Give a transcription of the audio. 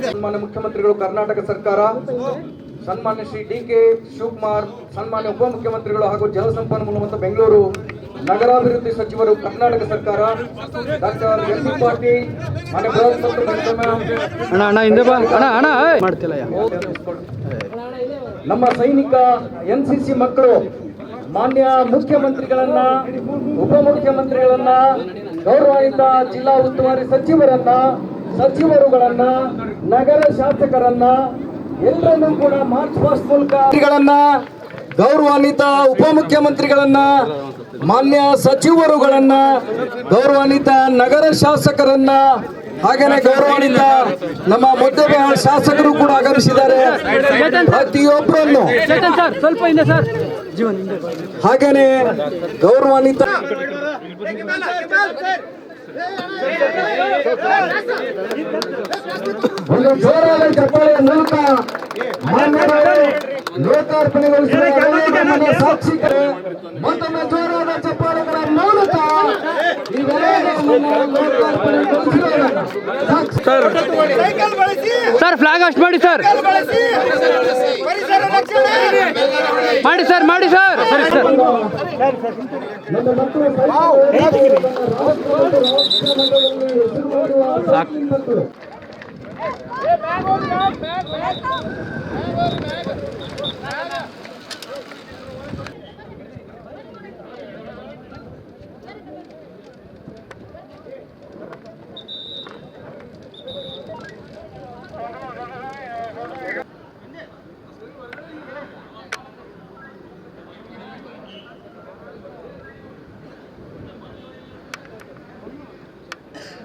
ಸನ್ಮಾನ್ಯ ಮುಖ್ಯಮಂತ್ರಿಗಳು ಕರ್ನಾಟಕ ಸರ್ಕಾರ, ಸನ್ಮಾನ್ಯ ಶ್ರೀ ಡಿ.ಕೆ. ಶಿವಕುಮಾರ್, ಸನ್ಮಾನ್ಯ ಉಪಮುಖ್ಯಮಂತ್ರಿಗಳು ಹಾಗೂ ಜಲಸಂಪನ್ಮೂಲ ಮತ್ತು ಬೆಂಗಳೂರು ನಗರಾಭಿವೃದ್ಧಿ ಸಚಿವರು ಕರ್ನಾಟಕ ಸರ್ಕಾರ, ಡಾಕ್ಟರ್ ಎಸ್.ಸಿ. ಪಾಟೀಲ್, ನಮ್ಮ ಸೈನಿಕ ಎನ್ಸಿಸಿ ಮಕ್ಕಳು ಮಾನ್ಯ ಮುಖ್ಯಮಂತ್ರಿಗಳನ್ನ, ಉಪಮುಖ್ಯಮಂತ್ರಿಗಳನ್ನ, ಗೌರವಾನ್ವಿತ ಜಿಲ್ಲಾ ಉಸ್ತುವಾರಿ ಸಚಿವರುಗಳನ್ನ, ನಗರ ಶಾಸಕರನ್ನ ಎಲ್ಲರನ್ನೂ ಕೂಡ ಮಾರ್ಚ್ ಪಾಸ್ಟ್ ಮೂಲಕ ಗೌರವಾನ್ವಿತ ಉಪಮುಖ್ಯಮಂತ್ರಿಗಳನ್ನ, ಮಾನ್ಯ ಸಚಿವರುಗಳನ್ನ, ಗೌರವಾನ್ವಿತ ನಗರ ಶಾಸಕರನ್ನ, ಹಾಗೇನೆ ಗೌರವಾನ್ವಿತ ನಮ್ಮ ಮುದ್ದೇಬಿಹಾಳ ಶಾಸಕರು ಕೂಡ ಆಗಮಿಸಿದ್ದಾರೆ. ಪ್ರತಿಯೊಬ್ಬರನ್ನು ಹಾಗೇನೆ ಗೌರವಾನ್ವಿತ ಒಂದು ಜೋರಾದ ಚಪ್ಪಾಳೆಯ ಮೂಲಕ ಲೋಕಾರ್ಪಣೆಗೊಳಿಸಿದ ಸಾಕ್ಷಿಕರೇ ಮತ್ತೊಮ್ಮೆ ಜೋರಾದ ಚಪ್ಪಾಳೆಗಳ ಮೂಲಕ ಸರ್ ಫ್ಲಾಗ್ ಹಾಸ್ಟ್ ಮಾಡಿ ಸರ್, ಮಾಡಿ ಸರ್. ಸಾಕು